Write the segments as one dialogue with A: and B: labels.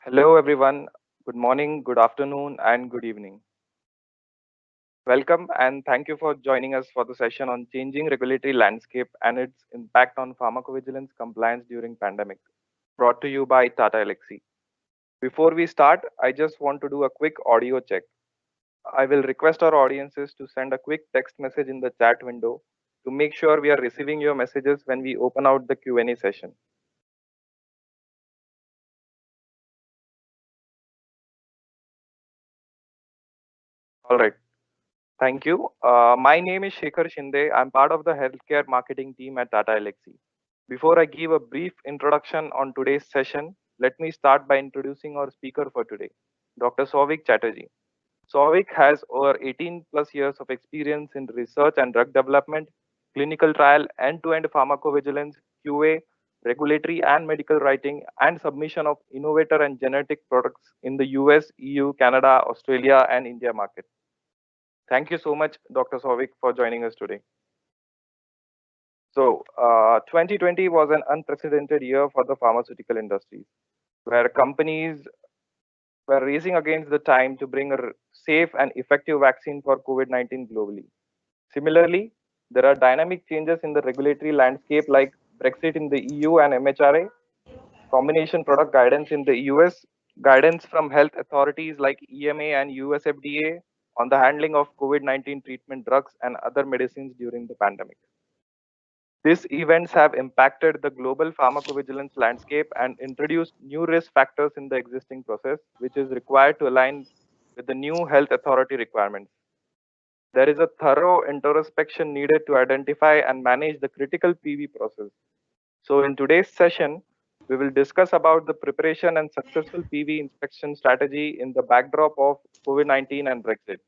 A: Hello, everyone. Good morning, good afternoon, and good evening. Welcome and thank you for joining us for the session on changing regulatory landscape and its impact on pharmacovigilance compliance during pandemic, brought to you by Tata Elxsi. Before we start, I just want to do a quick audio check. I will request our audiences to send a quick text message in the chat window to make sure we are receiving your messages when we open out the Q&A session. All right. Thank you. My name is Shekhar Shinde. I'm part of the healthcare marketing team at Tata Elxsi. Before I give a brief introduction on today's session, let me start by introducing our speaker for today, Dr. Souvik Chatterjee. Souvik has over 18 plus years of experience in research and drug development, clinical trial, end-to-end pharmacovigilance, QA, regulatory and medical writing, and submission of innovator and genetic products in the US, EU, Canada, Australia, and India market. Thank you so much, Dr. Souvik, for joining us today. So, 2020 was an unprecedented year for the pharmaceutical industry, where companies were racing against the time to bring a safe and effective vaccine for COVID-19 globally. Similarly, there are dynamic changes in the regulatory landscape like BREXIT in the EU and MHRA, combination product guidance in the US, guidance from health authorities like EMA and USFDA on the handling of COVID-19 treatment drugs and other medicines during the pandemic. These events have impacted the global pharmacovigilance landscape and introduced new risk factors in the existing process, which is required to align with the new health authority requirements. There is a thorough introspection needed to identify and manage the critical PV process. So in today's session, we will discuss about the preparation and successful PV inspection strategy in the backdrop of COVID-19 and Brexit.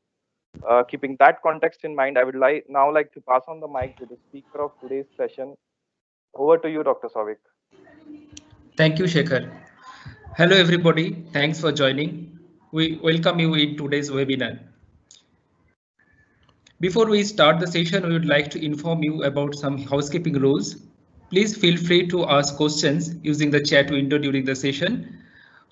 A: Keeping that context in mind, I would now like to pass on the mic to the speaker of today's session. Over to you, Dr. Souvik.
B: Thank you, Shekhar. Hello, everybody. Thanks for joining. We welcome you in today's webinar. Before we start the session, we would like to inform you about some housekeeping rules. Please feel free to ask questions using the chat window during the session.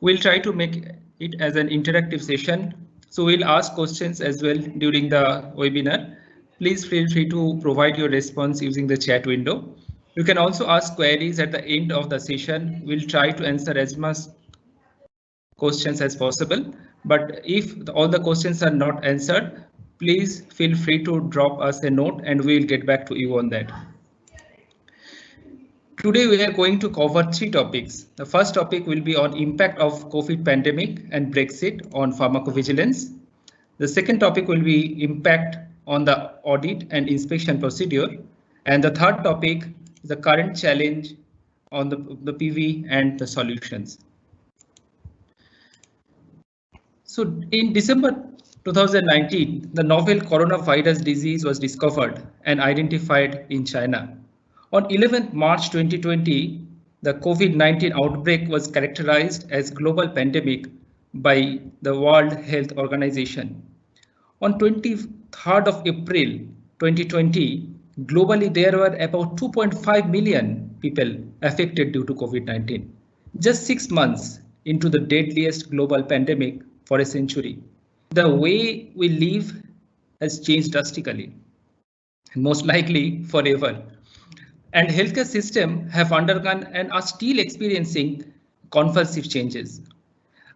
B: We'll try to make it as an interactive session, so we'll ask questions as well during the webinar. Please feel free to provide your response using the chat window. You can also ask queries at the end of the session. We'll try to answer as much questions as possible, but if all the questions are not answered, please feel free to drop us a note and we'll get back to you on that. Today we are going to cover three topics. The first topic will be on impact of COVID pandemic and Brexit on pharmacovigilance. The second topic will be impact on the audit and inspection procedure. And the third topic is the current challenge on the PV and the solutions. So in December 2019, the novel coronavirus disease was discovered and identified in China. On 11th March 2020, the COVID-19 outbreak was characterized as global pandemic by the World Health Organization. On 23rd of April 2020, globally there were about 2.5 million people affected due to COVID-19. Just 6 months into the deadliest global pandemic for a century, the way we live has changed drastically, and most likely forever. And healthcare systems have undergone and are still experiencing convulsive changes.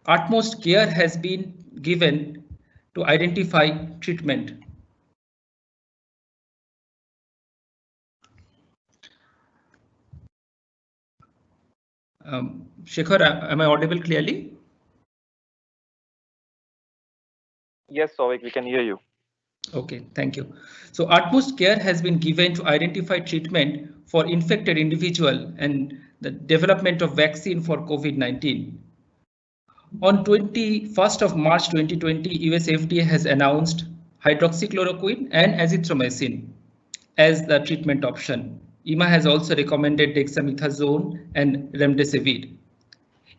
B: Utmost care has been given to identify treatment. Shekhar, am I audible clearly?
A: Yes, Souvik, we can hear you.
B: Okay, thank you. So utmost care has been given to identify treatment for infected individual and the development of vaccine for COVID-19. On 21st of March 2020, US FDA has announced hydroxychloroquine and azithromycin as the treatment option. EMA has also recommended dexamethasone and remdesivir.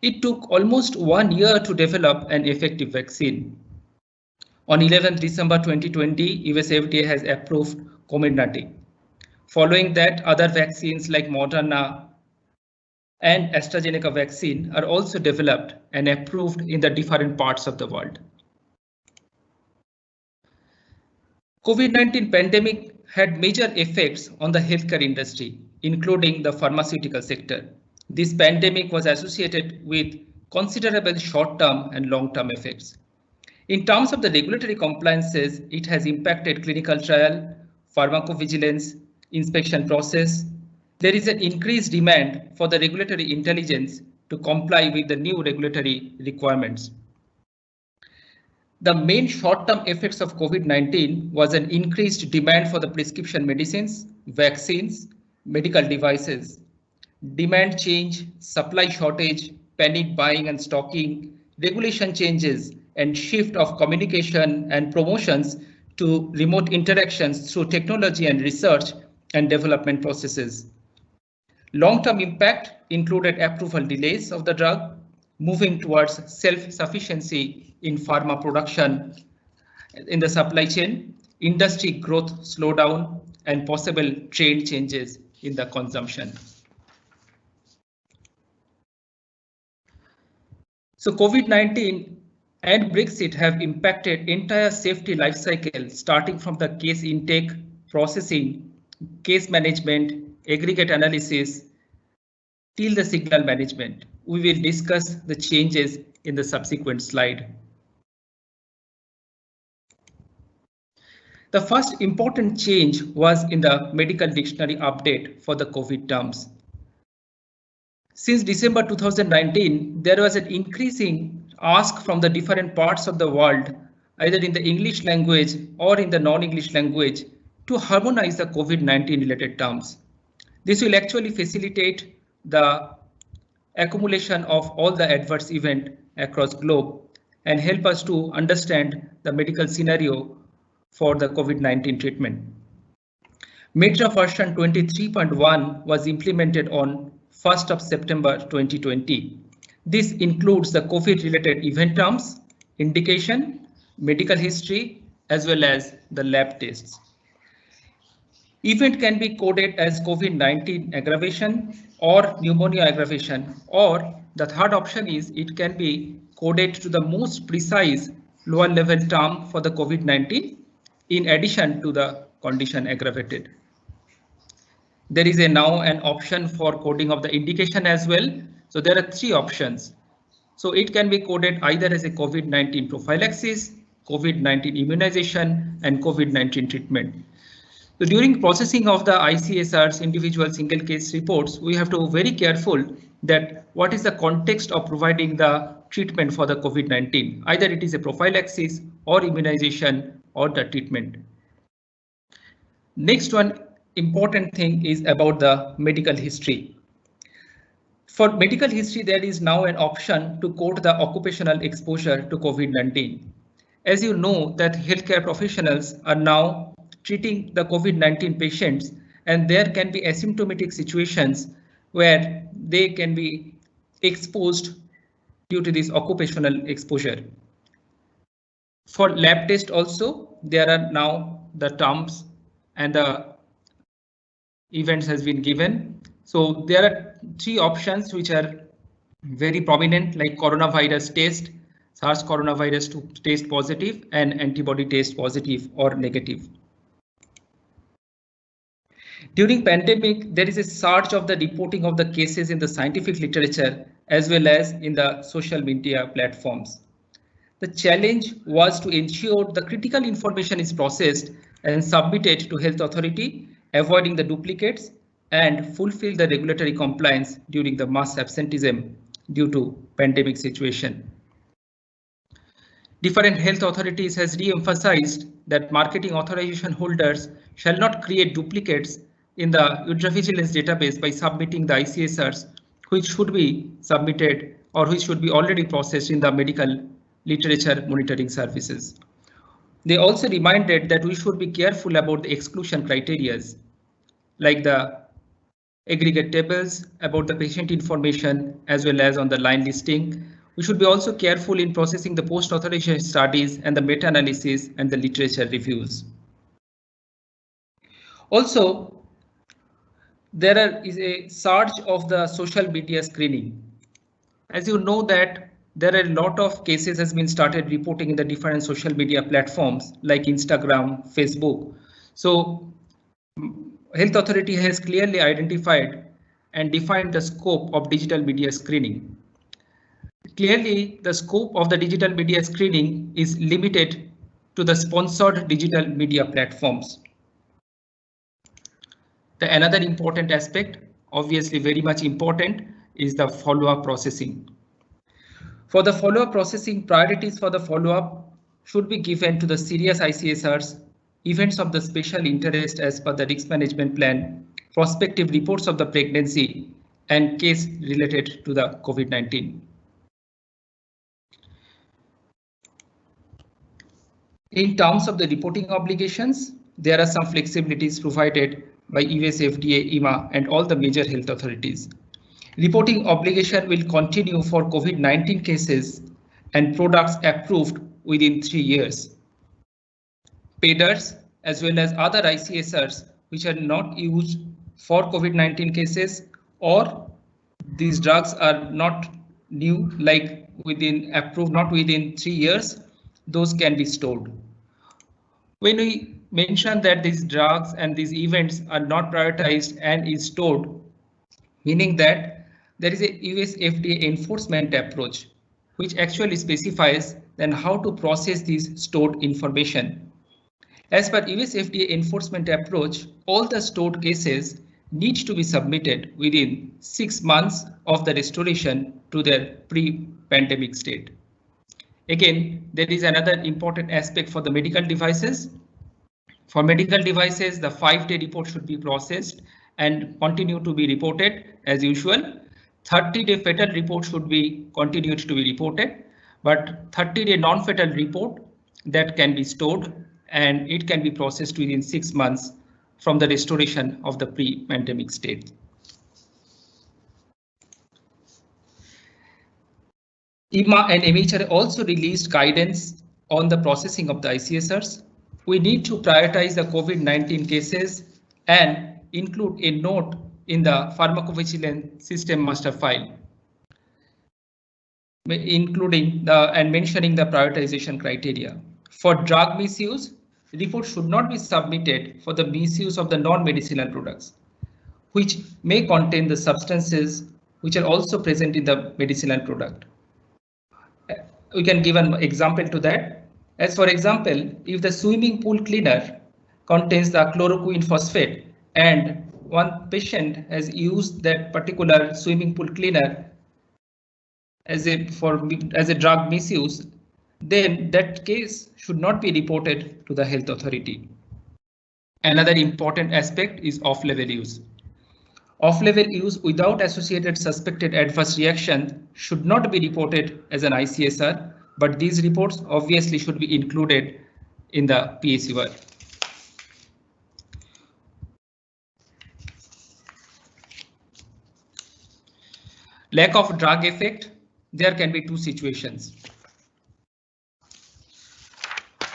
B: It took almost 1 year to develop an effective vaccine. On 11th December 2020, US FDA has approved Comirnaty. Following that, other vaccines like Moderna and AstraZeneca vaccine are also developed and approved in the different parts of the world. COVID-19 pandemic had major effects on the healthcare industry, including the pharmaceutical sector. This pandemic was associated with considerable short-term and long-term effects. In terms of the regulatory compliances, it has impacted clinical trial, pharmacovigilance, inspection process. There is an increased demand for the regulatory intelligence to comply with the new regulatory requirements. The main short-term effects of COVID-19 was an increased demand for the prescription medicines, vaccines, medical devices, demand change, supply shortage, panic buying and stocking, regulation changes, and shift of communication and promotions to remote interactions through technology and research and development processes. Long-term impact included approval delays of the drug, moving towards self-sufficiency in pharma production in the supply chain, industry growth slowdown, and possible trade changes in the consumption. So COVID-19 and BREXIT have impacted entire safety life cycle, starting from the case intake, processing, case management, aggregate analysis, till the signal management. We will discuss the changes in the subsequent slide. The first important change was in the medical dictionary update for the COVID terms. Since December 2019, there was an increasing ask from the different parts of the world, either in the English language or in the non-English language, to harmonize the COVID-19 related terms. This will actually facilitate the accumulation of all the adverse events across globe and help us to understand the medical scenario for the COVID-19 treatment. MHRA version 23.1 was implemented on 1st of September 2020. This includes the COVID-related event terms, indication, medical history, as well as the lab tests. Event can be coded as COVID-19 aggravation or pneumonia aggravation, or the third option is it can be coded to the most precise lower level term for the COVID-19 in addition to the condition aggravated. There is now an option for coding of the indication as well. So there are three options. So it can be coded either as a COVID-19 prophylaxis, COVID-19 immunization, and COVID-19 treatment. So during processing of the ICSR's individual single case reports, we have to be very careful that what is the context of providing the treatment for the COVID-19. Either it is a prophylaxis or immunization or the treatment. Next one important thing is about the medical history. For medical history, there is now an option to code the occupational exposure to COVID-19. As you know that healthcare professionals are now treating the COVID-19 patients, and there can be asymptomatic situations where they can be exposed due to this occupational exposure. For lab test also, there are now the terms and the events has been given. So there are three options which are very prominent, like coronavirus test, SARS coronavirus test positive, and antibody test positive or negative. During pandemic, there is a surge of the reporting of the cases in the scientific literature as well as in the social media platforms. The challenge was to ensure the critical information is processed and submitted to health authority, avoiding the duplicates and fulfill the regulatory compliance during the mass absenteeism due to pandemic situation. Different health authorities has re-emphasized that marketing authorization holders shall not create duplicates in the ultravigilance database by submitting the ICSRs, which should be submitted or which should be already processed in the medical literature monitoring services. They also reminded that we should be careful about the exclusion criteria, like the aggregate tables about the patient information as well as on the line listing. We should be also careful in processing the post-authorization studies and the meta-analysis and the literature reviews. Also, is a surge of the social media screening. As you know that there are a lot of cases has been started reporting in the different social media platforms like Instagram, Facebook. So Health Authority has clearly identified and defined the scope of digital media screening. Clearly, the scope of the digital media screening is limited to the sponsored digital media platforms. The another important aspect, obviously very much important, is the follow-up processing. For the follow-up processing, priorities for the follow-up should be given to the serious ICSRs, events of the special interest as per the risk management plan, prospective reports of the pregnancy, and case related to the COVID-19. In terms of the reporting obligations, there are some flexibilities provided by US FDA, EMA, and all the major health authorities. Reporting obligation will continue for COVID-19 cases and products approved within 3 years. Payers as well as other ICSRs which are not used for COVID-19 cases or these drugs are not new, like within approved not within 3 years, those can be stored. When we mention that these drugs and these events are not prioritized and is stored, meaning that there is a US FDA enforcement approach which actually specifies then how to process these stored information. As per US FDA enforcement approach, all the stored cases need to be submitted within 6 months of the restoration to their pre-pandemic state. Again, there is another important aspect for the medical devices. For medical devices, the 5-day report should be processed and continue to be reported as usual. 30-day fatal report should be continued to be reported, but 30-day non-fatal report that can be stored and it can be processed within 6 months from the restoration of the pre-pandemic state. EMA and MHRA also released guidance on the processing of the ICSRs. We need to prioritize the COVID-19 cases and include a note in the pharmacovigilance system master file, including and mentioning the prioritization criteria. For drug misuse, reports should not be submitted for the misuse of the non-medicinal products, which may contain the substances which are also present in the medicinal product. We can give an example to that. As for example, if the swimming pool cleaner contains the chloroquine phosphate and one patient has used that particular swimming pool cleaner as a drug misuse, then that case should not be reported to the health authority. Another important aspect is off-label use. Off-label use without associated suspected adverse reaction should not be reported as an ICSR, but these reports obviously should be included in the PSUR. Lack of drug effect, there can be two situations.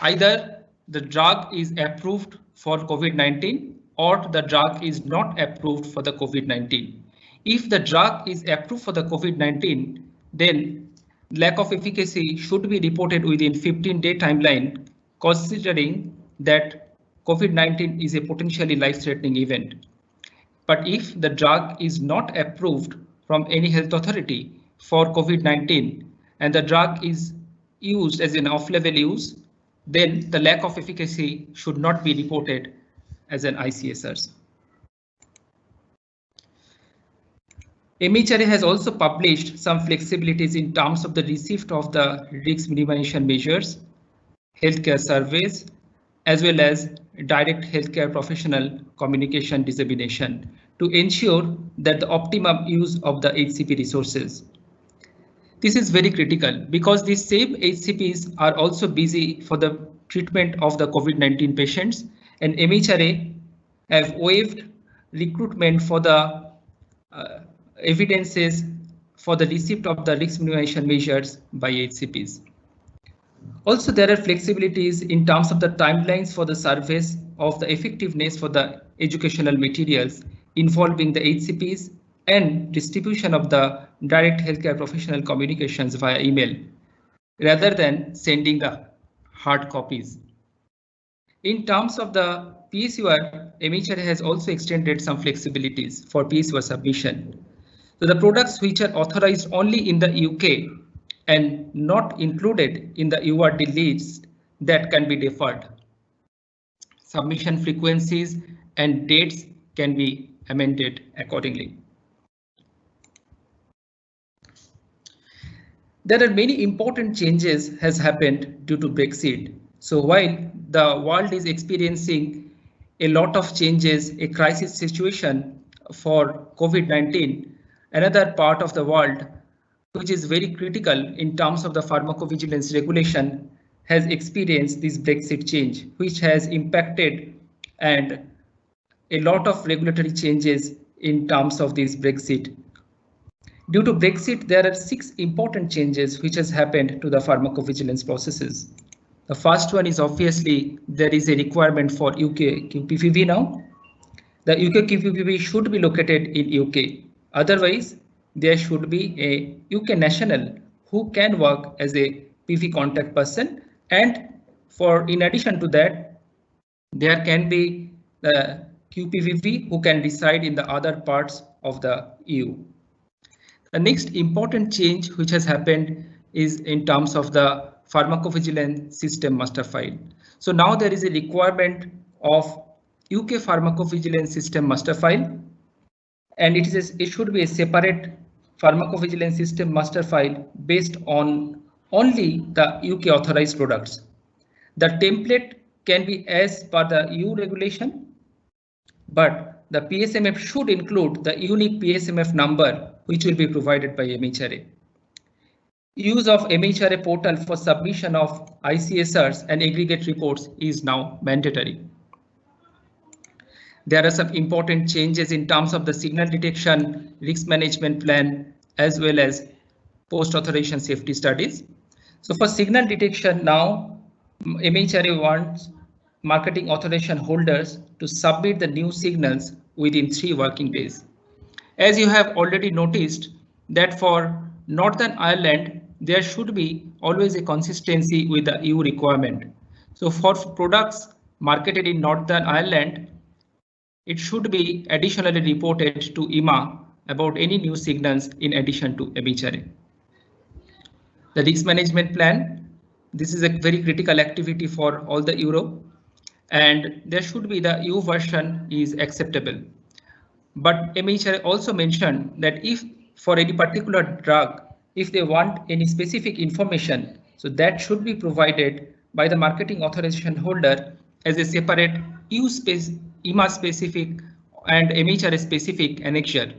B: Either the drug is approved for COVID-19 or the drug is not approved for the COVID-19. If the drug is approved for the COVID-19, then lack of efficacy should be reported within 15-day timeline, considering that COVID-19 is a potentially life-threatening event. But if the drug is not approved from any health authority for COVID-19 and the drug is used as an off-label use, then the lack of efficacy should not be reported as an ICSR. MHRA has also published some flexibilities in terms of the receipt of the risk minimization measures, healthcare surveys, as well as direct healthcare professional communication dissemination to ensure that the optimum use of the HCP resources. This is very critical because these same HCPs are also busy for the treatment of the COVID-19 patients, and MHRA have waived recruitment for the evidences for the receipt of the risk minimization measures by HCPs. Also, there are flexibilities in terms of the timelines for the surveys of the effectiveness for the educational materials, involving the HCPs, and distribution of the direct healthcare professional communications via email, rather than sending the hard copies. In terms of the PSUR, MHRA has also extended some flexibilities for PSUR submission. So the products which are authorized only in the UK and not included in the URD list, that can be deferred. Submission frequencies and dates can be amended accordingly. There are many important changes has happened due to Brexit. So while the world is experiencing a lot of changes, a crisis situation for COVID-19, another part of the world which is very critical in terms of the pharmacovigilance regulation has experienced this Brexit change, which has impacted and a lot of regulatory changes in terms of this Brexit. Due to Brexit, there are 6 important changes which has happened to the pharmacovigilance processes. The first one is obviously there is a requirement for UK QPPV now. The UK QPPV should be located in UK. Otherwise, there should be a UK national who can work as a PV contact person, and in addition to that, there can be the QPPV who can reside in the other parts of the EU. The next important change which has happened is in terms of the pharmacovigilance system master file. So now there is a requirement of UK pharmacovigilance system master file, and it should be a separate pharmacovigilance system master file based on only the UK authorized products. The template can be as per the EU regulation, but the PSMF should include the unique PSMF number which will be provided by MHRA. Use of MHRA portal for submission of ICSRs and aggregate reports is now mandatory. There are some important changes in terms of the signal detection, risk management plan, as well as post-authorization safety studies. So for signal detection now, MHRA wants marketing authorization holders to submit the new signals within 3 working days. As you have already noticed that for Northern Ireland, there should be always a consistency with the EU requirement. So for products marketed in Northern Ireland, it should be additionally reported to EMA about any new signals in addition to MHRA. The risk management plan, this is a very critical activity for all the Europe, and there should be the EU version is acceptable. But MHRA also mentioned that if for any particular drug, if they want any specific information, so that should be provided by the marketing authorization holder as a separate EMA specific and MHRA specific annexure.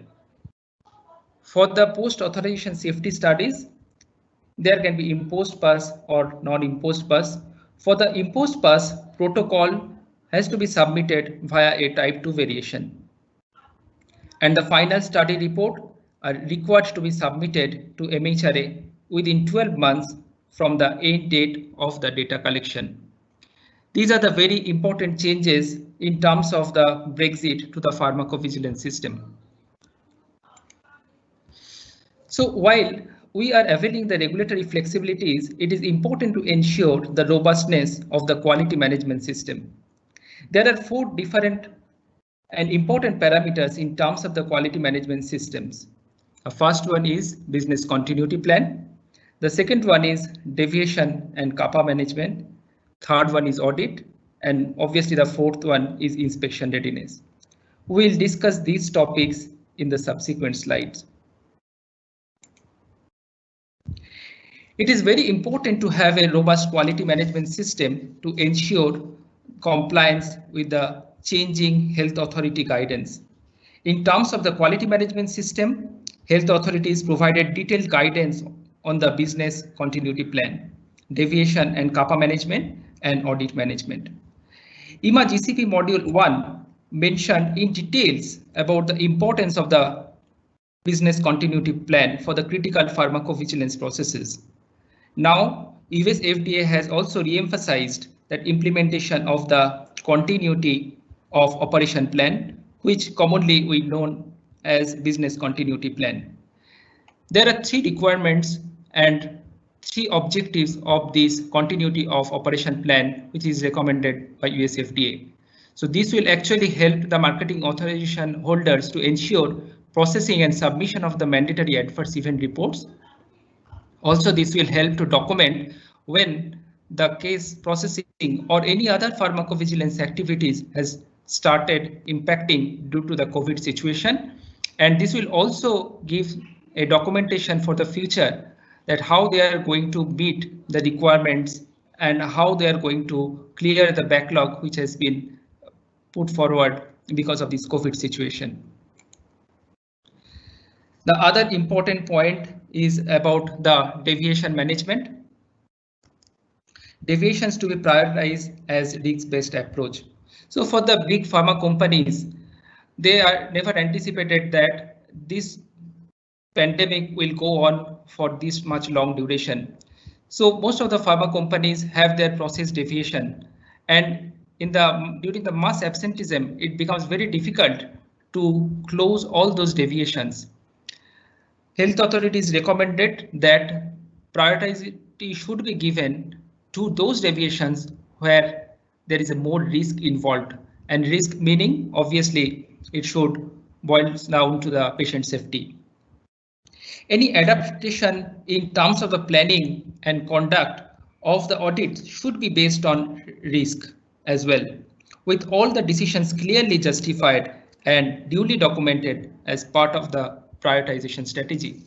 B: For the post-authorization safety studies, there can be imposed pass or non-imposed pass. For the imposed pass, protocol has to be submitted via a type 2 variation. And the final study report are required to be submitted to MHRA within 12 months from the end date of the data collection. These are the very important changes in terms of the Brexit to the pharmacovigilance system. So while we are availing the regulatory flexibilities, it is important to ensure the robustness of the quality management system. There are 4 different and important parameters in terms of the quality management systems. The first one is business continuity plan. The second one is deviation and CAPA management. Third one is audit. And obviously the fourth one is inspection readiness. We'll discuss these topics in the subsequent slides. It is very important to have a robust quality management system to ensure compliance with the changing health authority guidance. In terms of the quality management system, health authorities provided detailed guidance on the business continuity plan, deviation and CAPA management, and audit management. EMA GCP Module 1 mentioned in details about the importance of the business continuity plan for the critical pharmacovigilance processes. Now, US FDA has also re-emphasized that implementation of the continuity of operation plan, which commonly we know as business continuity plan. There are three requirements and three objectives of this continuity of operation plan, which is recommended by USFDA. So this will actually help the marketing authorization holders to ensure processing and submission of the mandatory adverse event reports. Also, this will help to document when the case processing or any other pharmacovigilance activities has started impacting due to the COVID situation. And this will also give a documentation for the future that how they are going to meet the requirements and how they are going to clear the backlog which has been put forward because of this COVID situation. The other important point is about the deviation management. Deviations to be prioritized as risk-based approach. So for the big pharma companies, they are never anticipated that this pandemic will go on for this much long duration. So most of the pharma companies have their process deviation, and during the mass absenteeism, it becomes very difficult to close all those deviations. Health authorities recommended that priority should be given to those deviations where there is a more risk involved, and risk meaning obviously it should boil down to the patient safety. Any adaptation in terms of the planning and conduct of the audit should be based on risk as well, with all the decisions clearly justified and duly documented as part of the prioritization strategy.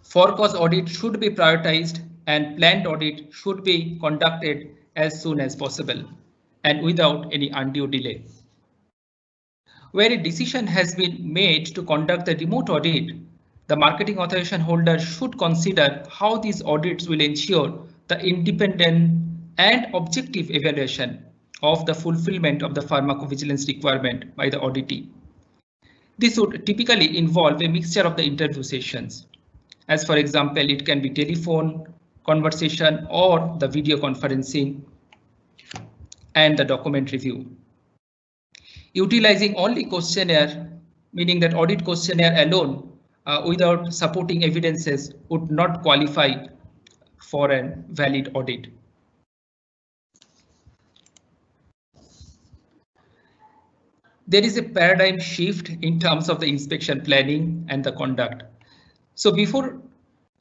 B: For cause audit should be prioritized and planned audit should be conducted as soon as possible and without any undue delay. Where a decision has been made to conduct the remote audit, the marketing authorization holder should consider how these audits will ensure the independent and objective evaluation of the fulfillment of the pharmacovigilance requirement by the auditee. This would typically involve a mixture of the interview sessions. As for example, it can be telephone conversation or the video conferencing and the document review. Utilizing only questionnaire, meaning that audit questionnaire alone without supporting evidences would not qualify for a valid audit. There is a paradigm shift in terms of the inspection planning and the conduct. So before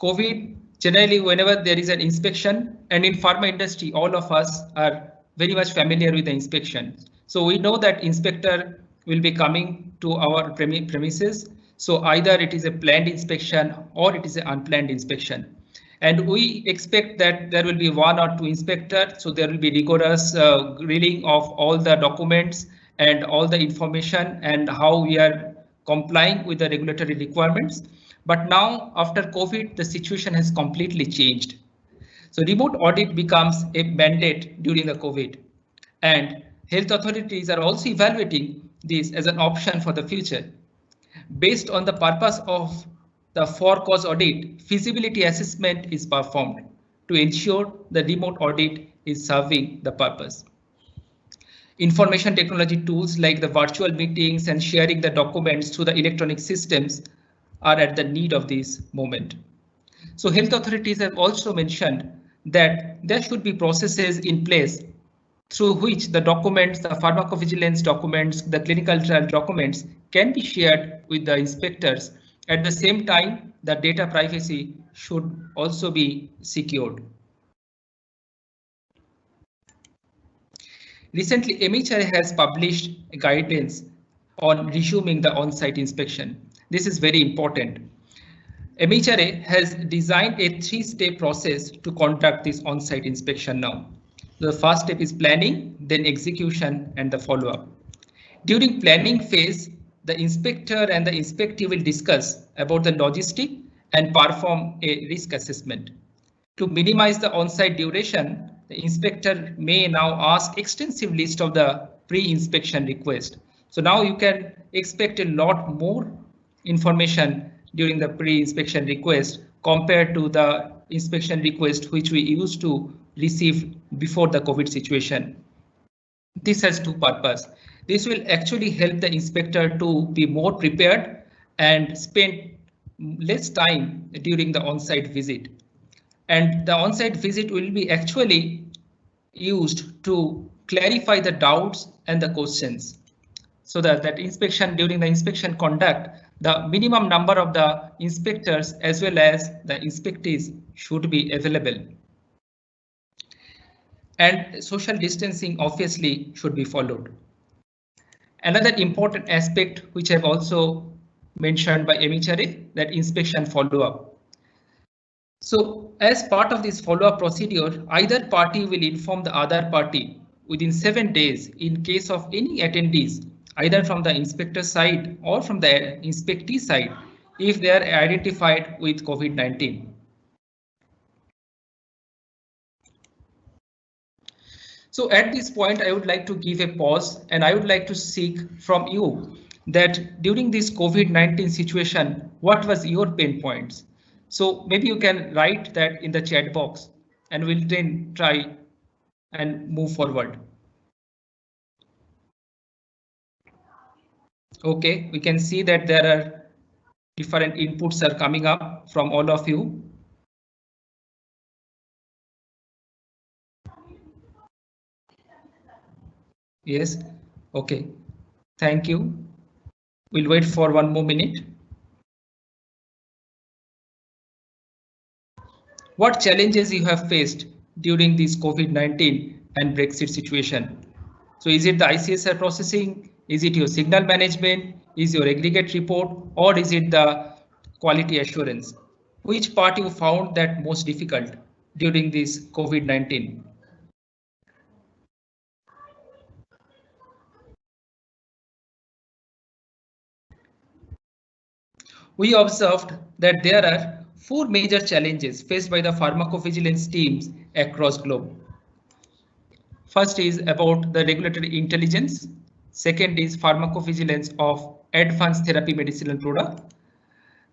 B: COVID, generally whenever there is an inspection, and in pharma industry, all of us are very much familiar with the inspection. So we know that inspector will be coming to our premises. So either it is a planned inspection or it is an unplanned inspection. And we expect that there will be one or two inspectors. So there will be rigorous grilling of all the documents and all the information and how we are complying with the regulatory requirements. But now after COVID, the situation has completely changed. So remote audit becomes a mandate during the COVID, and health authorities are also evaluating this as an option for the future. Based on the purpose of the for cause audit, feasibility assessment is performed to ensure the remote audit is serving the purpose. Information technology tools like the virtual meetings and sharing the documents through the electronic systems are at the need of this moment. So health authorities have also mentioned that there should be processes in place through which the documents, the pharmacovigilance documents, the clinical trial documents can be shared with the inspectors. At the same time, the data privacy should also be secured. Recently, MHRA has published guidance on resuming the on-site inspection. This is very important. MHRA has designed a three-step process to conduct this on-site inspection now. The first step is planning, then execution, and the follow-up. During planning phase, the inspector and the inspectee will discuss about the logistic and perform a risk assessment. To minimize the on-site duration, the inspector may now ask extensive list of the pre-inspection request. So now you can expect a lot more information during the pre-inspection request compared to the inspection request which we used to receive before the COVID situation. This has two purposes. This will actually help the inspector to be more prepared and spend less time during the on-site visit. And the on-site visit will be actually used to clarify the doubts and the questions, so that during the inspection conduct, the minimum number of the inspectors as well as the inspectees should be available. And social distancing obviously should be followed. Another important aspect which I've also mentioned by MHRA, that inspection follow-up. So as part of this follow-up procedure, either party will inform the other party within 7 days in case of any attendees, either from the inspector side or from the inspectee side, if they are identified with COVID-19. So at this point, I would like to give a pause and I would like to seek from you that during this COVID-19 situation, what was your pain points? So maybe you can write that in the chat box and we'll then try and move forward. Okay, we can see that there are different inputs are coming up from all of you. Yes, okay, thank you. We'll wait for 1 more minute. What challenges you have faced during this COVID-19 and Brexit situation? So is it the ICSR processing? Is it your signal management? Is your aggregate report? Or is it the quality assurance? Which part you found that most difficult during this COVID-19? We observed that there are 4 major challenges faced by the pharmacovigilance teams across globe. First is about the regulatory intelligence. Second is pharmacovigilance of advanced therapy medicinal product,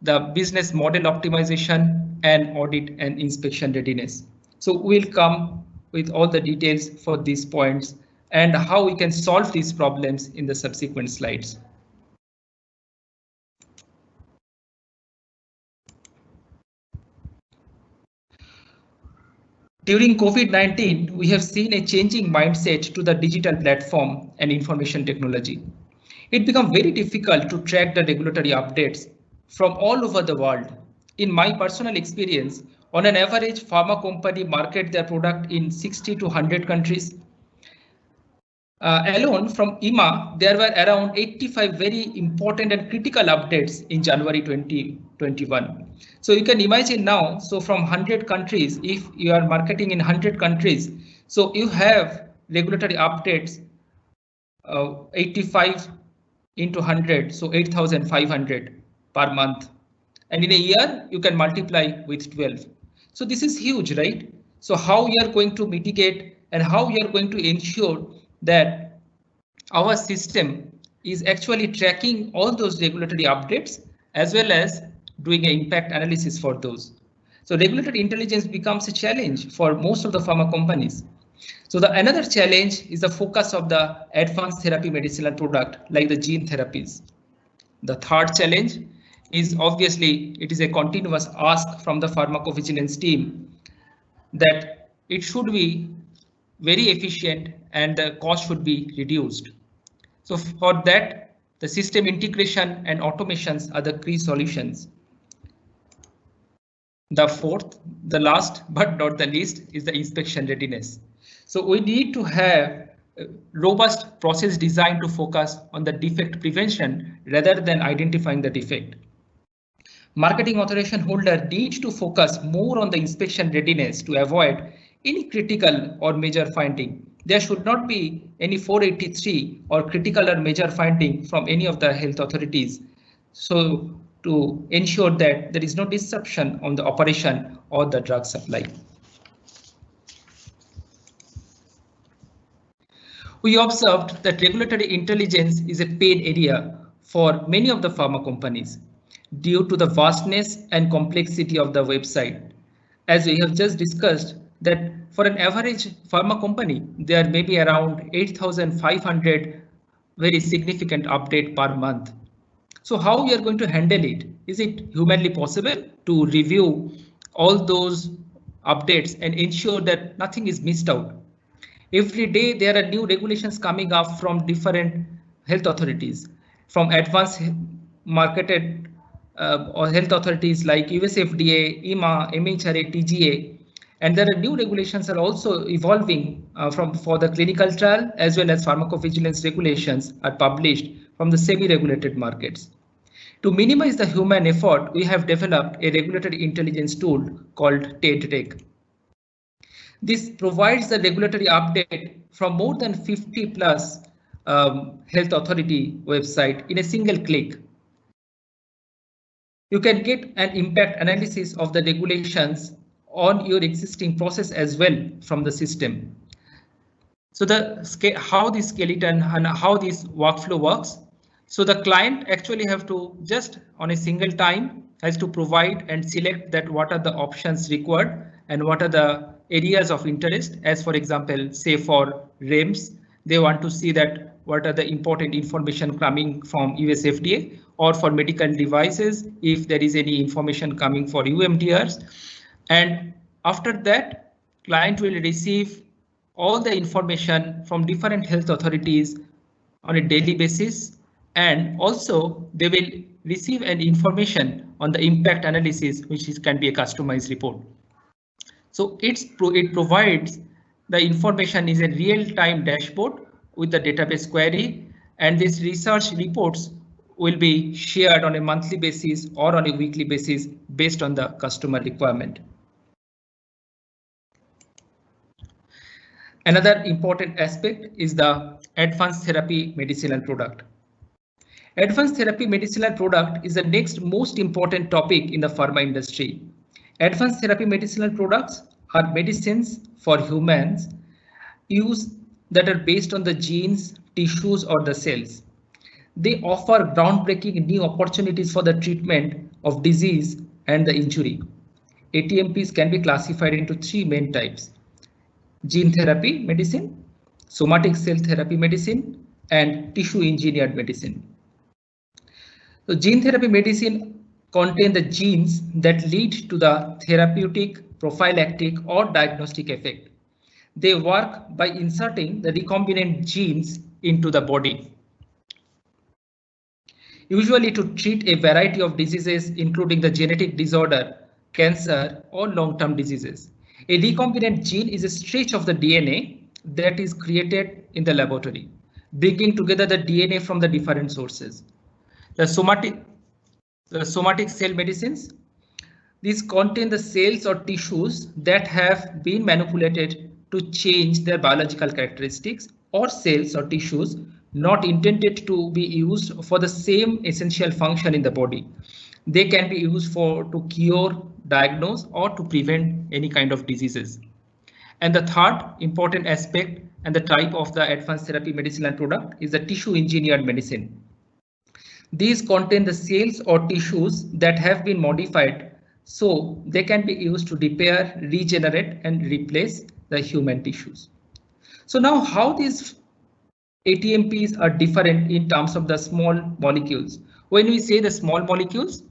B: the business model optimization, and audit and inspection readiness. So we'll come with all the details for these points and how we can solve these problems in the subsequent slides. During COVID-19, we have seen a changing mindset to the digital platform and information technology. It became very difficult to track the regulatory updates from all over the world. In my personal experience, on an average, pharma company market their product in 60 to 100 countries. Alone from EMA, there were around 85 very important and critical updates in January 2021. So you can imagine now, so from 100 countries, if you are marketing in 100 countries, so you have regulatory updates 85 into 100, so 8,500 per month. And in a year, you can multiply with 12. So this is huge, right? So how you are going to mitigate and how you are going to ensure that our system is actually tracking all those regulatory updates as well as doing an impact analysis for those. So regulatory intelligence becomes a challenge for most of the pharma companies. So the another challenge is the focus of the advanced therapy medicinal product like the gene therapies. The third challenge is obviously it is a continuous ask from the pharmacovigilance team that it should be very efficient and the cost should be reduced. So for that, the system integration and automations are the key solutions. The fourth, the last but not the least, is the inspection readiness. So we need to have a robust process design to focus on the defect prevention rather than identifying the defect. Marketing authorization holder needs to focus more on the inspection readiness to avoid any critical or major finding. There should not be any 483 or critical or major finding from any of the health authorities. So to ensure that there is no disruption on the operation or the drug supply. We observed that regulatory intelligence is a pain area for many of the pharma companies due to the vastness and complexity of the website. As we have just discussed, that for an average pharma company, there may be around 8,500 very significant update per month. So how we are going to handle it? Is it humanly possible to review all those updates and ensure that nothing is missed out? Every day there are new regulations coming up from different health authorities, from advanced marketed or health authorities like USFDA, EMA, MHRA, TGA, and there are new regulations are also evolving for the clinical trial, as well as pharmacovigilance regulations are published from the semi-regulated markets. To minimize the human effort, we have developed a regulatory intelligence tool called TED-REG. This provides the regulatory update from more than 50 plus health authority website in a single click. You can get an impact analysis of the regulations on your existing process as well from the system. So how the skeleton and how this workflow works. So the client actually have to just on a single time has to provide and select that what are the options required and what are the areas of interest. As for example, say for REMS, they want to see that what are the important information coming from USFDA, or for medical devices if there is any information coming for UMDRs. And after that, client will receive all the information from different health authorities on a daily basis, and also they will receive an information on the impact analysis, which can be a customized report. So it provides the information is a real-time dashboard with the database query, and these research reports will be shared on a monthly basis or on a weekly basis based on the customer requirement. Another important aspect is the advanced therapy medicinal product. Advanced therapy medicinal product is the next most important topic in the pharma industry. Advanced therapy medicinal products are medicines for humans use that are based on the genes, tissues, or the cells. They offer groundbreaking new opportunities for the treatment of disease and the injury. ATMPs can be classified into three main types: gene therapy medicine, somatic cell therapy medicine, and tissue engineered medicine. So gene therapy medicine contain the genes that lead to the therapeutic, prophylactic, or diagnostic effect. They work by inserting the recombinant genes into the body, usually to treat a variety of diseases, including the genetic disorder, cancer, or long-term diseases. A recombinant gene is a stretch of the DNA that is created in the laboratory, bringing together the DNA from the different sources. The somatic cell medicines, these contain the cells or tissues that have been manipulated to change their biological characteristics, or cells or tissues not intended to be used for the same essential function in the body. They can be used to cure, diagnose, or to prevent any kind of diseases. And the third important aspect and the type of the advanced therapy medicinal product is the tissue engineered medicine. These contain the cells or tissues that have been modified so they can be used to repair, regenerate, and replace the human tissues. So now how these ATMPs are different in terms of the small molecules. When we say the small molecules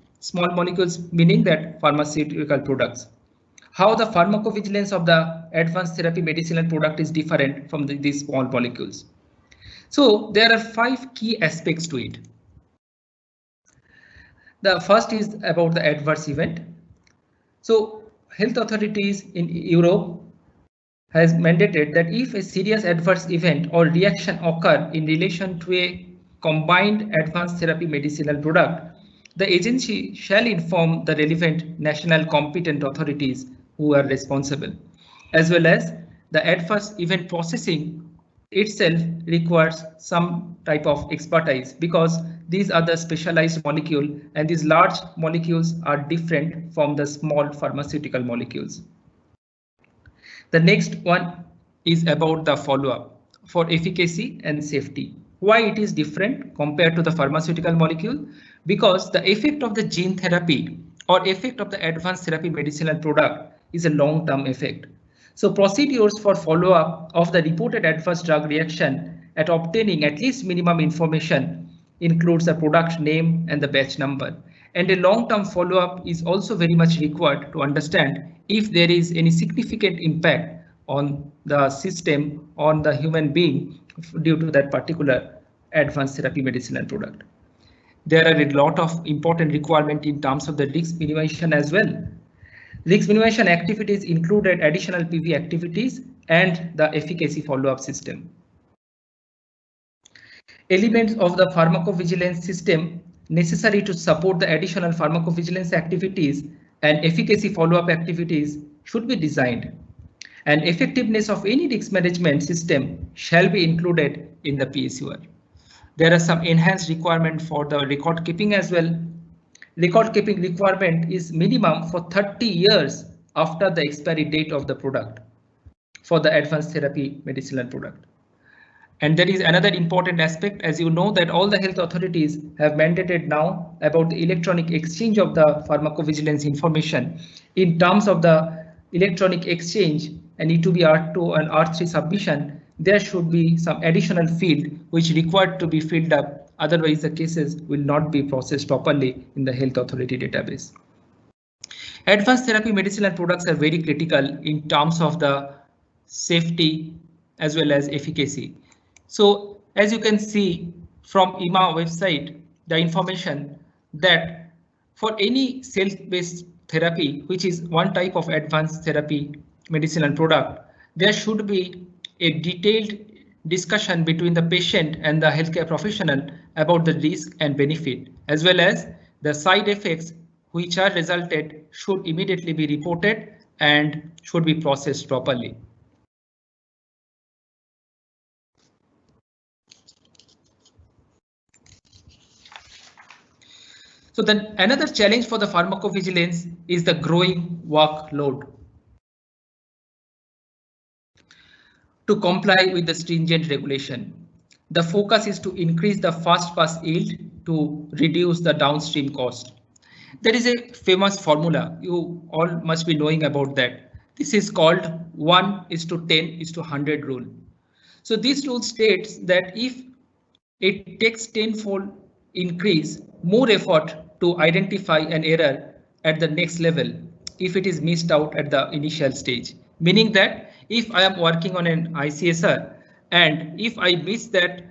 B: meaning that pharmaceutical products. How the pharmacovigilance of the advanced therapy medicinal product is different from these small molecules. So there are 5 key aspects to it. The first is about the adverse event. So health authorities in Europe has mandated that if a serious adverse event or reaction occur in relation to a combined advanced therapy medicinal product, the agency shall inform the relevant national competent authorities who are responsible, as well as the adverse event processing itself requires some type of expertise, because these are the specialized molecule and these large molecules are different from the small pharmaceutical molecules. The next one is about the follow-up for efficacy and safety. Why it is different compared to the pharmaceutical molecule? Because the effect of the gene therapy or effect of the advanced therapy medicinal product is a long-term effect. So procedures for follow-up of the reported adverse drug reaction at obtaining at least minimum information includes the product name and the batch number. And a long-term follow-up is also very much required to understand if there is any significant impact on the system, on the human being due to that particular advanced therapy medicinal product. There are a lot of important requirements in terms of the risk minimization as well. Risk minimization activities included additional PV activities and the efficacy follow-up system. Elements of the pharmacovigilance system necessary to support the additional pharmacovigilance activities and efficacy follow-up activities should be designed. And effectiveness of any risk management system shall be included in the PSUR. There are some enhanced requirements for the record keeping as well. Record keeping requirement is minimum for 30 years after the expiry date of the product for the advanced therapy medicinal product. And there is another important aspect, as you know, that all the health authorities have mandated now about the electronic exchange of the pharmacovigilance information. In terms of the electronic exchange and E2B R2 and R3 submission, there should be some additional field which required to be filled up. Otherwise, the cases will not be processed properly in the health authority database. Advanced therapy medicinal products are very critical in terms of the safety as well as efficacy. So as you can see from EMA website, the information that for any cell-based therapy, which is one type of advanced therapy medicinal product, there should be a detailed discussion between the patient and the healthcare professional about the risk and benefit, as well as the side effects which are resulted should immediately be reported and should be processed properly. So then another challenge for the pharmacovigilance is the growing workload. To comply with the stringent regulation, the focus is to increase the fast pass yield to reduce the downstream cost. There is a famous formula, you all must be knowing about that. This is called 1:10:100 rule. So this rule states that if it takes tenfold increase more effort to identify an error at the next level if it is missed out at the initial stage, meaning that if I am working on an ICSR and if I miss that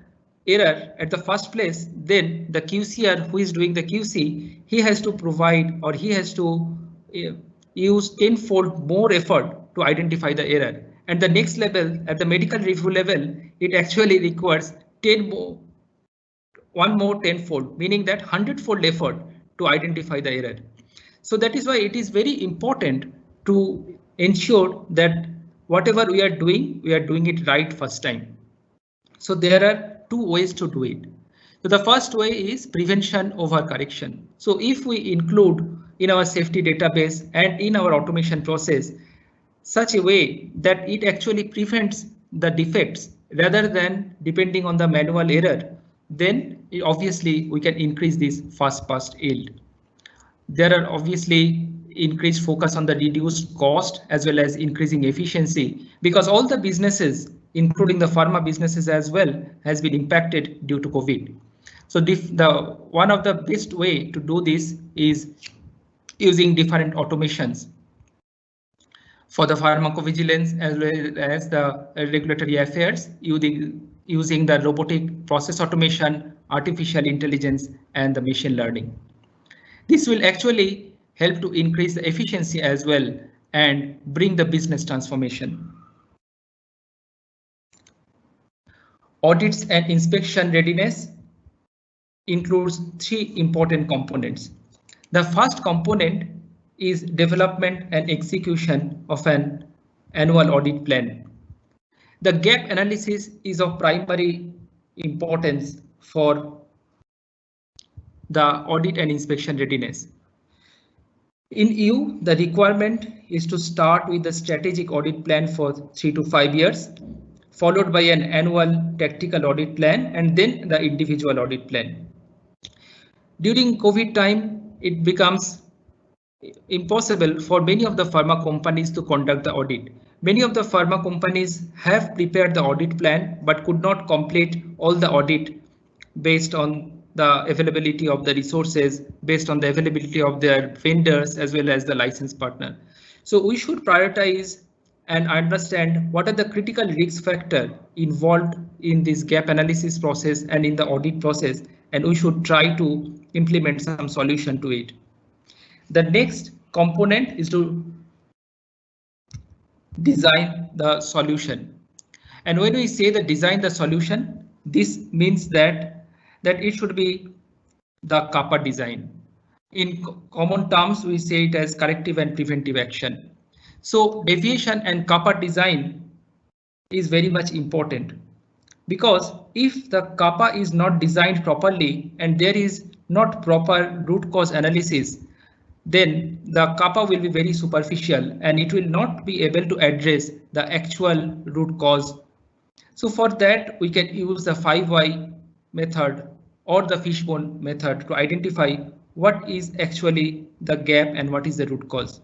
B: error at the first place, then the QCR who is doing the QC, he has to provide or he has to use tenfold more effort to identify the error. And the next level, at the medical review level, it actually requires one more tenfold, meaning that 100-fold effort to identify the error. So that is why it is very important to ensure that whatever we are doing it right first time. So there are two ways to do it. So the first way is prevention over correction. So if we include in our safety database and in our automation process such a way that it actually prevents the defects rather than depending on the manual error, then obviously we can increase this fast pass yield. There are obviously increased focus on the reduced cost as well as increasing efficiency, because all the businesses, including the pharma businesses as well, has been impacted due to COVID. So one of the best way to do this is using different automations for the pharmacovigilance as well as the regulatory affairs, using the robotic process automation, artificial intelligence, and the machine learning. This will actually help to increase the efficiency as well and bring the business transformation. Audits and inspection readiness includes three important components. The first component is development and execution of an annual audit plan. The gap analysis is of primary importance for the audit and inspection readiness. In EU, the requirement is to start with the strategic audit plan for 3 to 5 years, followed by an annual tactical audit plan and then the individual audit plan. During COVID time, it becomes impossible for many of the pharma companies to conduct the audit Many of the pharma companies have prepared the audit plan but could not complete all the audit based on the availability of the resources, based on the availability of their vendors as well as the license partner. So we should prioritize and understand what are the critical risk factors involved in this gap analysis process and in the audit process, and we should try to implement some solution to it. The next component is to design the solution. And when we say the design the solution, this means that it should be the kappa design. In common terms, we say it as corrective and preventive action. So deviation and kappa design is very much important, because if the kappa is not designed properly and there is not proper root cause analysis, then the kappa will be very superficial and it will not be able to address the actual root cause. So for that, we can use the 5Y method or the fishbone method to identify what is actually the gap and what is the root cause.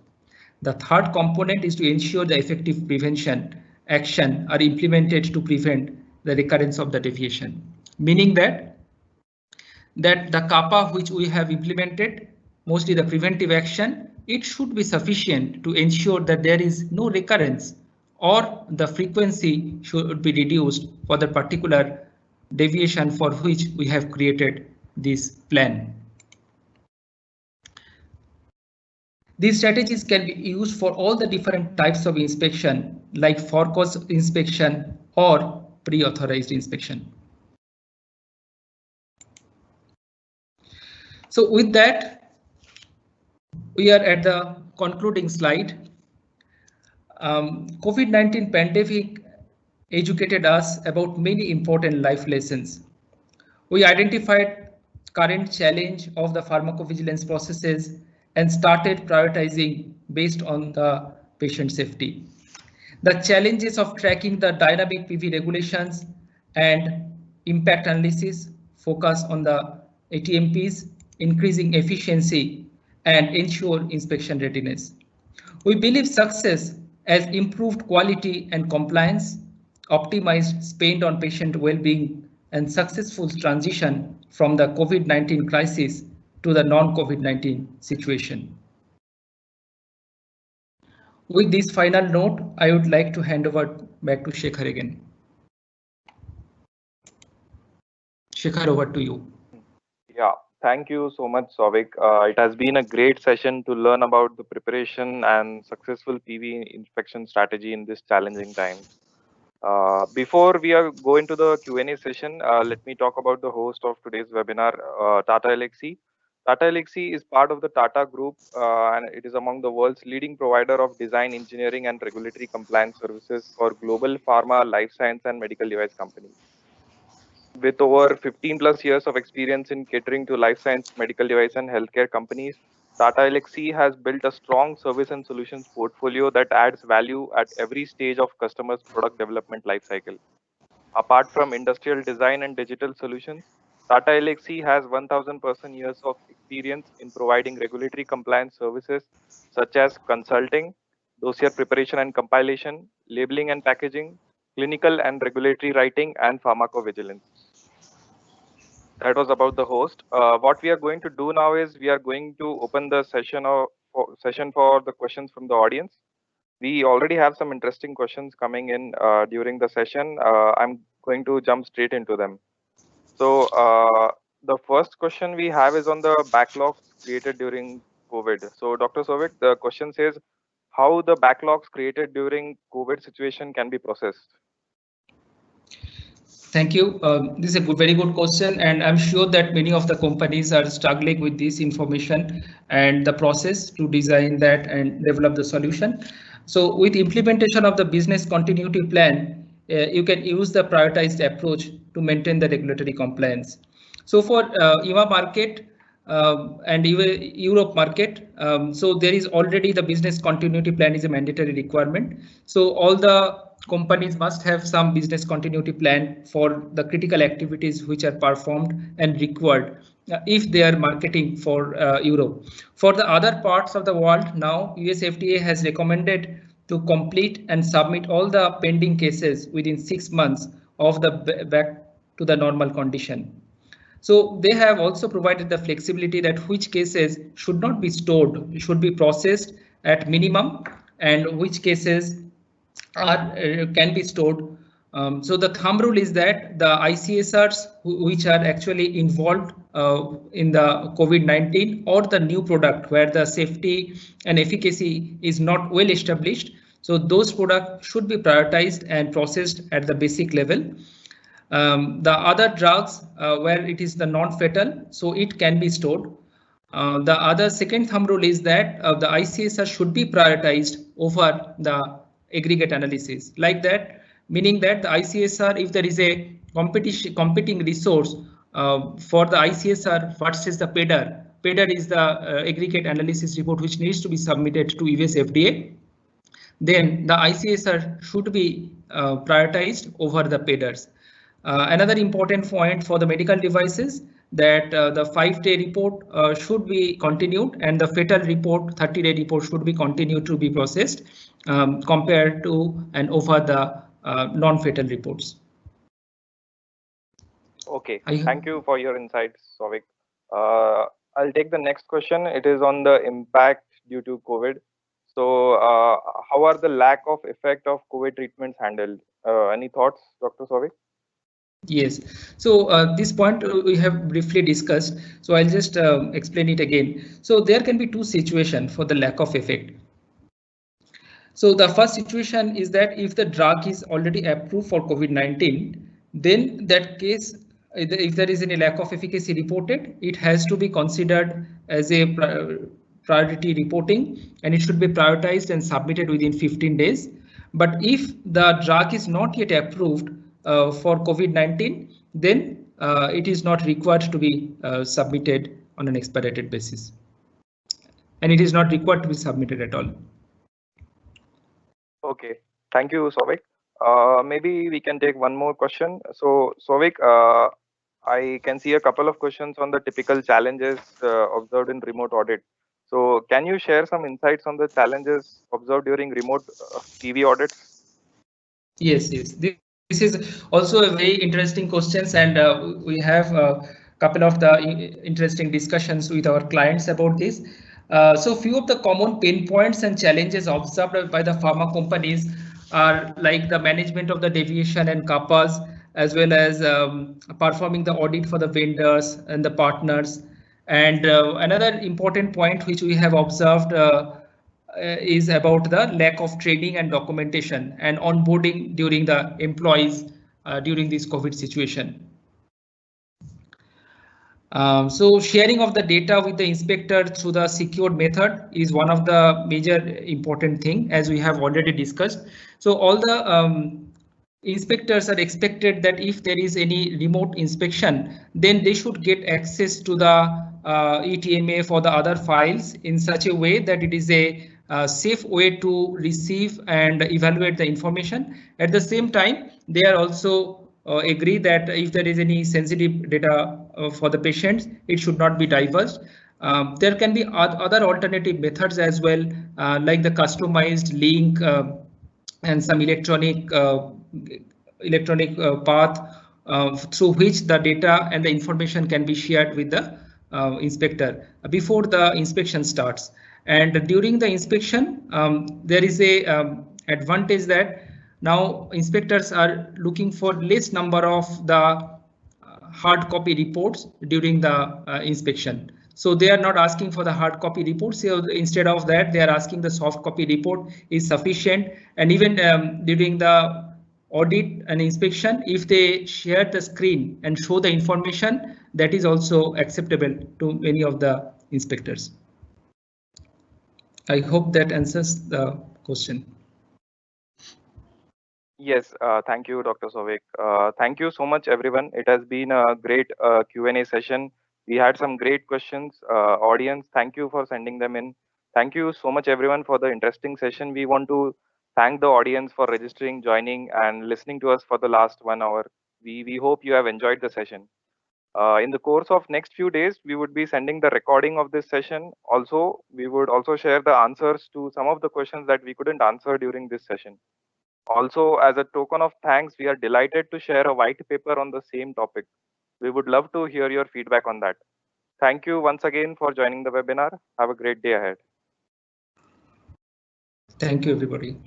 B: The third component is to ensure the effective prevention action are implemented to prevent the recurrence of the deviation, meaning that the kappa which we have implemented, mostly the preventive action, it should be sufficient to ensure that there is no recurrence or the frequency should be reduced for the particular deviation for which we have created this plan. These strategies can be used for all the different types of inspection, like for cause inspection or pre-authorized inspection. So with that, we are at the concluding slide. COVID-19 pandemic educated us about many important life lessons. We identified current challenge of the pharmacovigilance processes and started prioritizing based on the patient safety. The challenges of tracking the dynamic PV regulations and impact analysis focus on the ATMPs, increasing efficiency and ensure inspection readiness. We believe success as improved quality and compliance, optimized spend on patient well-being, and successful transition from the COVID-19 crisis to the non-COVID-19 situation. With this final note, I would like to hand over back to Shekhar again. Shekhar, over to you.
A: Yeah, thank you so much, Souvik. It has been a great session to learn about the preparation and successful PV inspection strategy in this challenging time. Before we go into the Q&A session, let me talk about the host of today's webinar, Tata Elxsi. Tata Elxsi is part of the Tata Group, and it is among the world's leading provider of design, engineering, and regulatory compliance services for global pharma, life science, and medical device companies. With over 15 plus years of experience in catering to life science, medical device, and healthcare companies, Tata Elxsi has built a strong service and solutions portfolio that adds value at every stage of customers' product development lifecycle. Apart from industrial design and digital solutions, Tata Elxsi has 1,000 years of experience in providing regulatory compliance services such as consulting, dossier preparation and compilation, labeling and packaging, clinical and regulatory writing, and pharmacovigilance. That was about the host. What we are going to do now is we are going to open the session for the questions from the audience. We already have some interesting questions coming in during the session. I'm going to jump straight into them. So the first question we have is on the backlogs created during COVID. So Dr. Souvik, the question says, how the backlogs created during COVID situation can be processed?
B: Thank you. This is a very good question, and I'm sure that many of the companies are struggling with this information and the process to design that and develop the solution. So with implementation of the business continuity plan, you can use the prioritized approach to maintain the regulatory compliance. So for EMA market and Europe market, so there is already the business continuity plan is a mandatory requirement. So all the companies must have some business continuity plan for the critical activities which are performed and required if they are marketing for Europe. For the other parts of the world, now USFDA has recommended to complete and submit all the pending cases within 6 months of the back to the normal condition. So they have also provided the flexibility that which cases should not be stored, should be processed at minimum, and which cases can be stored. So the thumb rule is that the ICSRs which are actually involved in the COVID-19 or the new product where the safety and efficacy is not well established, so those products should be prioritized and processed at the basic level. The other drugs where it is the non-fatal, so it can be stored. The other second thumb rule is that the ICSR should be prioritized over the aggregate analysis, like that, meaning that the ICSR, if there is a competing resource for the ICSR versus the PEDR is the aggregate analysis report which needs to be submitted to US FDA, then the ICSR should be prioritized over the PEDRs. Another important point for the medical devices that the 5-day report should be continued and the fatal report 30-day report should be continued to be processed compared to and over the non-fatal reports.
A: Okay, thank you for your insights, Souvik. I'll take the next question. It is on the impact due to COVID. So how are the lack of effect of COVID treatments handled? Any thoughts, Dr. Souvik?
B: Yes, so this point we have briefly discussed, so I'll just explain it again. So there can be two situations for the lack of effect. So the first situation is that if the drug is already approved for COVID-19, then that case, if there is any lack of efficacy reported, it has to be considered as a priority reporting and it should be prioritized and submitted within 15 days. But if the drug is not yet approved for COVID-19, then it is not required to be submitted on an expedited basis. And it is not required to be submitted at all.
A: Okay, thank you, Souvik. Maybe we can take one more question. So, Souvik, I can see a couple of questions on the typical challenges observed in remote audit. So, can you share some insights on the challenges observed during remote PV audits?
B: Yes. This is also a very interesting questions, and we have a couple of the interesting discussions with our clients about this. So few of the common pain points and challenges observed by the pharma companies are like the management of the deviation and kappas, as well as performing the audit for the vendors and the partners. And another important point which we have observed is about the lack of training and documentation and onboarding during the employees during this COVID situation. So sharing of the data with the inspector through the secured method is one of the major important thing, as we have already discussed. So all the inspectors are expected that if there is any remote inspection, then they should get access to the ETMA for the other files in such a way that it is a safe way to receive and evaluate the information. At the same time, they are also agree that if there is any sensitive data for the patients, it should not be divulged. There can be other alternative methods as well, like the customized link and some electronic path through which the data and the information can be shared with the inspector before the inspection starts. And during the inspection, there is a advantage that now inspectors are looking for less number of the hard copy reports during the inspection. So they are not asking for the hard copy reports. So instead of that, they are asking the soft copy report is sufficient. And even during the audit and inspection, if they share the screen and show the information, that is also acceptable to many of the inspectors. I hope that answers the question.
A: Yes, thank you, Dr. Souvik. Thank you so much, everyone. It has been a great Q&A session. We had some great questions. Audience, thank you for sending them in. Thank you so much, everyone, for the interesting session. We want to thank the audience for registering, joining, and listening to us for the last 1 hour. We hope you have enjoyed the session. In the course of next few days, we would be sending the recording of this session. Also, we would also share the answers to some of the questions that we couldn't answer during this session. Also, as a token of thanks, we are delighted to share a white paper on the same topic. We would love to hear your feedback on that. Thank you once again for joining the webinar. Have a great day ahead.
B: Thank you, everybody.